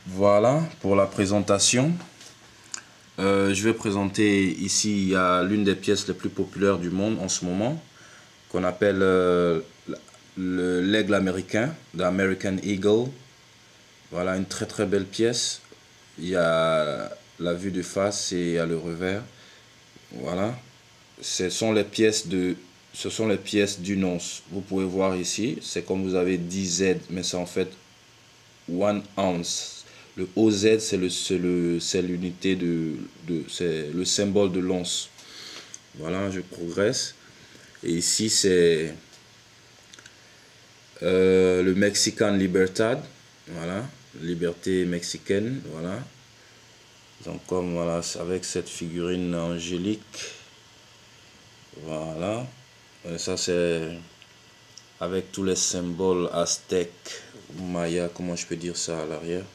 Voilà pour la présentation. Je vais présenter ici, il y a l'une des pièces les plus populaires du monde en ce moment, qu'on appelle l'aigle américain, the American Eagle. Voilà, une très très belle pièce. Il y a la vue de face et il y a le revers. Voilà. Ce sont les pièces d'une once. Vous pouvez voir ici, c'est comme vous avez 10 Z, mais c'est en fait 1 ounce. Le OZ, c'est l'unité c'est le symbole de l'once. Voilà, je progresse. Et ici, c'est le Mexican Libertad. Voilà, liberté mexicaine. Voilà. Donc, comme voilà, avec cette figurine angélique. Voilà. Et ça, c'est avec tous les symboles aztèques, maya, comment je peux dire ça à l'arrière.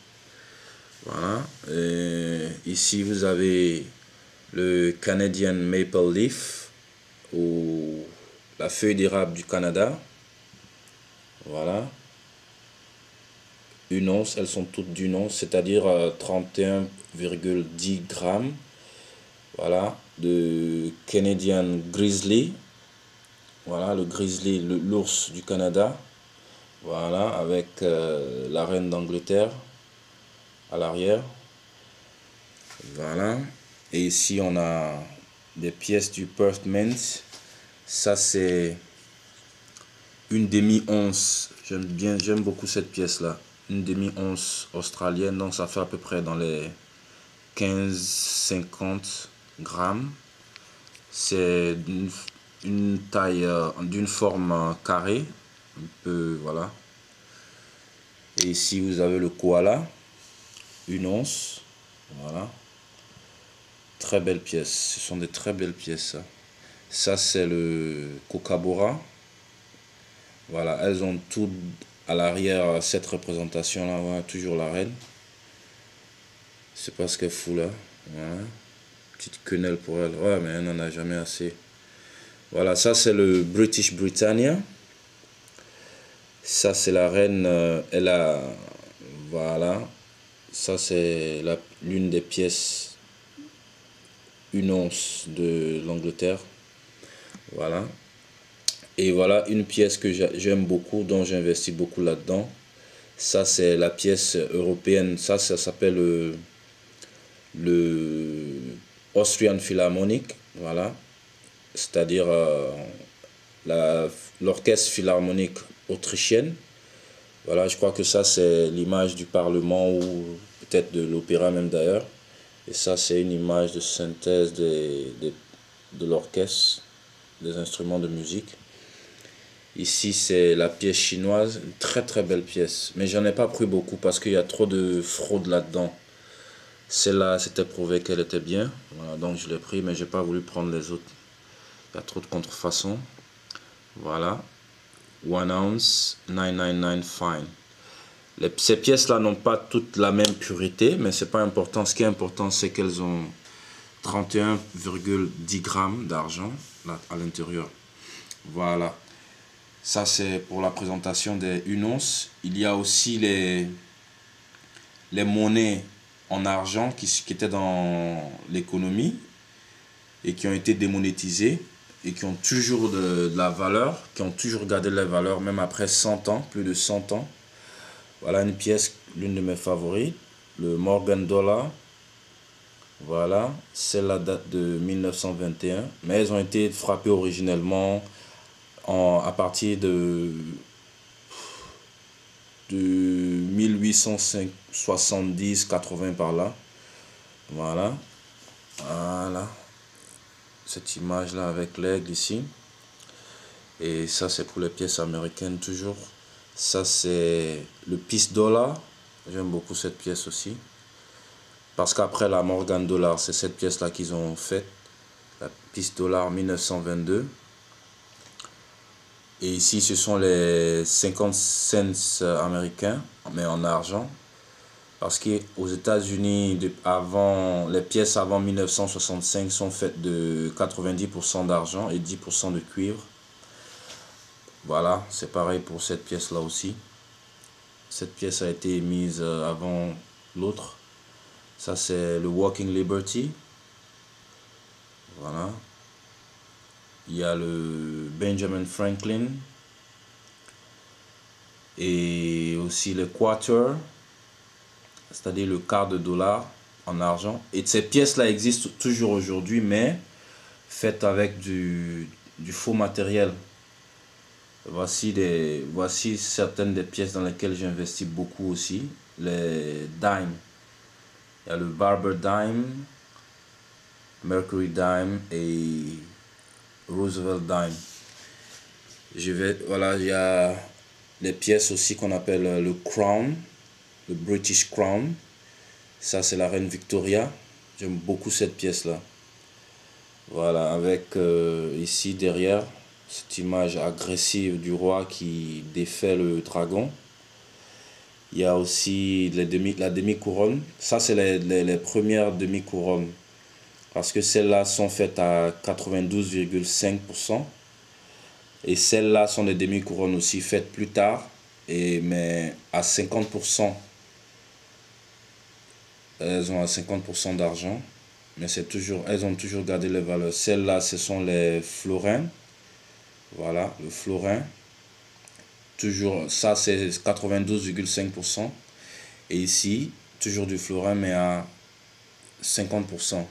Voilà. Et ici, vous avez le Canadian Maple Leaf ou la feuille d'érable du Canada. Voilà. Une once, elles sont toutes d'une once, c'est-à-dire 31,10 grammes. Voilà. De Canadian Grizzly. Voilà, le grizzly, l'ours du Canada. Voilà, avec la reine d'Angleterre à l'arrière. Voilà. Et ici, on a des pièces du Perth Mint. Ça, c'est une demi-once. J'aime beaucoup cette pièce-là. Une demi-once australienne. Donc, ça fait à peu près dans les 15-50 grammes. C'est une taille d'une forme carrée. Un peu, voilà. Et ici, vous avez le koala. Une once. Voilà. Très belle pièce. Ce sont des très belles pièces, ça. Ça, c'est le Kookaburra. Voilà, elles ont toutes à l'arrière cette représentation-là. Voilà, toujours la reine. C'est pas ce qu'elle fout là. Voilà. Petite quenelle pour elle. Ouais, mais elle n'en a jamais assez. Voilà, ça, c'est le British Britannia. Ça, c'est la reine. Elle a. Voilà. Ça, c'est l'une des pièces. Une once de l'Angleterre. Voilà. Et voilà une pièce que j'aime beaucoup, dont j'investis beaucoup là-dedans. Ça, c'est la pièce européenne. Ça s'appelle le Austrian Philharmonic. Voilà. C'est-à-dire l'orchestre philharmonique autrichienne. Voilà, je crois que ça, c'est l'image du Parlement ou peut-être de l'opéra même d'ailleurs. Et ça, c'est une image de synthèse de l'orchestre, des instruments de musique. Ici, c'est la pièce chinoise, une très très belle pièce. Mais j'en ai pas pris beaucoup parce qu'il y a trop de fraude là-dedans. Celle-là, c'était prouvé qu'elle était bien. Voilà, donc je l'ai pris, mais j'ai pas voulu prendre les autres. Il y a trop de contrefaçons. Voilà. 1 ounce, 999 fine. Ces pièces-là n'ont pas toutes la même pureté, mais c'est pas important. Ce qui est important, c'est qu'elles ont 31,10 grammes d'argent à l'intérieur. Voilà. Ça, c'est pour la présentation des 1 once. Il y a aussi les monnaies en argent qui étaient dans l'économie et qui ont été démonétisées et qui ont toujours de la valeur, qui ont toujours gardé la valeur, même après 100 ans, plus de 100 ans. Voilà une pièce, l'une de mes favorites, le Morgan Dollar. Voilà, celle-là date de 1921, mais elles ont été frappées originellement à partir de 1870-80 par là. Voilà. Voilà. Cette image-là avec l'aigle ici. Et ça, c'est pour les pièces américaines toujours. Ça, c'est le Peace Dollar. J'aime beaucoup cette pièce aussi. Parce qu'après la Morgan Dollar, c'est cette pièce-là qu'ils ont faite. La Peace Dollar 1922. Et ici, ce sont les 50 cents américains, mais en argent. Parce qu'aux États-Unis, les pièces avant 1965 sont faites de 90% d'argent et 10% de cuivre. Voilà, c'est pareil pour cette pièce-là aussi. Cette pièce a été émise avant l'autre. Ça c'est le Walking Liberty. Voilà. Il y a le Benjamin Franklin. Et aussi le quarter, c'est-à-dire le quart de dollar en argent. Et ces pièces-là existent toujours aujourd'hui, mais faites avec du faux matériel. Voici certaines des pièces dans lesquelles j'investis beaucoup aussi. Les dimes. Il y a le Barber Dime, Mercury Dime et Roosevelt Dime. Voilà, il y a les pièces aussi qu'on appelle le Crown, le British Crown. Ça, c'est la reine Victoria. J'aime beaucoup cette pièce-là. Voilà, avec ici derrière, cette image agressive du roi qui défait le dragon. Il y a aussi la demi-couronne. Ça, c'est les premières demi-couronnes. Parce que celles-là sont faites à 92,5%. Et celles-là sont des demi-couronnes aussi faites plus tard, mais à 50%. Elles ont à 50% d'argent, mais elles ont toujours gardé les valeurs. Celles-là, ce sont les florins. Voilà, le florin. Toujours, ça c'est 92,5%. Et ici, toujours du florin, mais à 50%.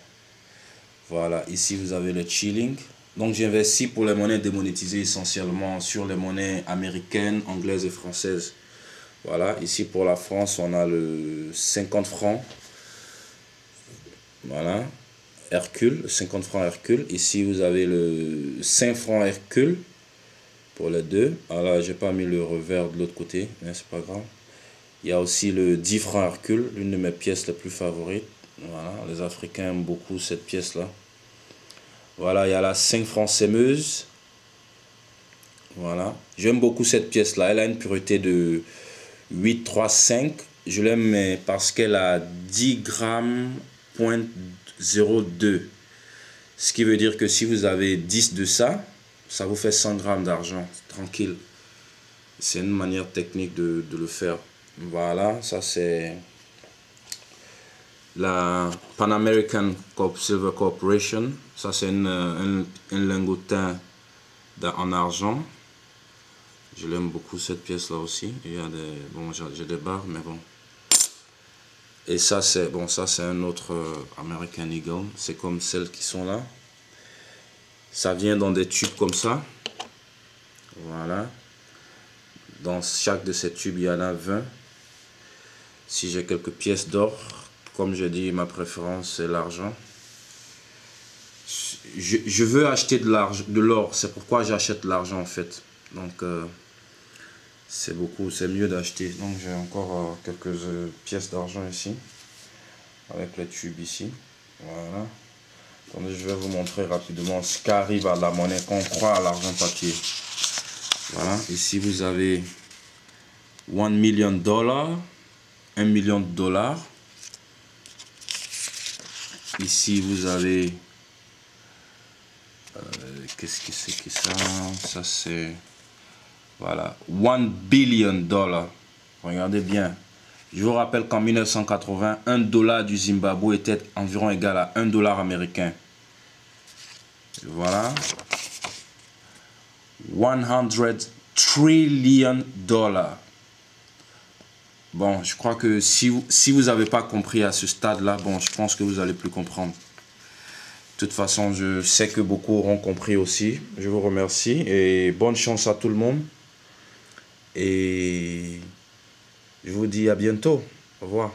Voilà, ici vous avez le shilling. Donc j'investis pour les monnaies démonétisées essentiellement sur les monnaies américaines, anglaises et françaises. Voilà, ici pour la France, on a le 50 francs. Voilà, Hercule, 50 francs Hercule. Ici vous avez le 5 francs Hercule pour les deux. Alors j'ai pas mis le revers de l'autre côté, mais c'est pas grave. Il y a aussi le 10 francs Hercule, l'une de mes pièces les plus favorites. Voilà, les Africains aiment beaucoup cette pièce-là. Voilà, il y a la 5 francs sémeuse. Voilà. J'aime beaucoup cette pièce-là. Elle a une pureté de 8,35. Je l'aime parce qu'elle a 10 grammes 0,02. Ce qui veut dire que si vous avez 10 de ça, ça vous fait 100 grammes d'argent. Tranquille. C'est une manière technique de le faire. Voilà, ça c'est la Pan American Silver Corporation. Ça c'est un lingotin en argent. Je l'aime beaucoup cette pièce là aussi. Il y a des, bon, j'ai des barres, mais bon. Et ça c'est bon, ça c'est un autre American Eagle. C'est comme celles qui sont là. Ça vient dans des tubes comme ça. Voilà. Dans chaque de ces tubes, il y en a 20. Si j'ai quelques pièces d'or, comme je dis, ma préférence c'est l'argent. Je veux acheter de l'or, c'est pourquoi j'achète l'argent en fait. Donc c'est mieux d'acheter. Donc j'ai encore quelques pièces d'argent ici, avec les tubes ici. Voilà. Attendez, je vais vous montrer rapidement ce qu'arrive à la monnaie quand on croit à l'argent papier. Voilà, ici vous avez $1 million, $1 million. Ici vous avez qu'est-ce que c'est que ça? Ça c'est, voilà, $1 billion. Regardez bien. Je vous rappelle qu'en 1980, $1 du Zimbabwe était environ égal à $1 américain. Voilà. 100 trillion dollars. Bon, je crois que si vous n'avez pas compris à ce stade-là, bon, je pense que vous allez plus comprendre. De toute façon, je sais que beaucoup auront compris aussi. Je vous remercie et bonne chance à tout le monde. Et je vous dis à bientôt. Au revoir.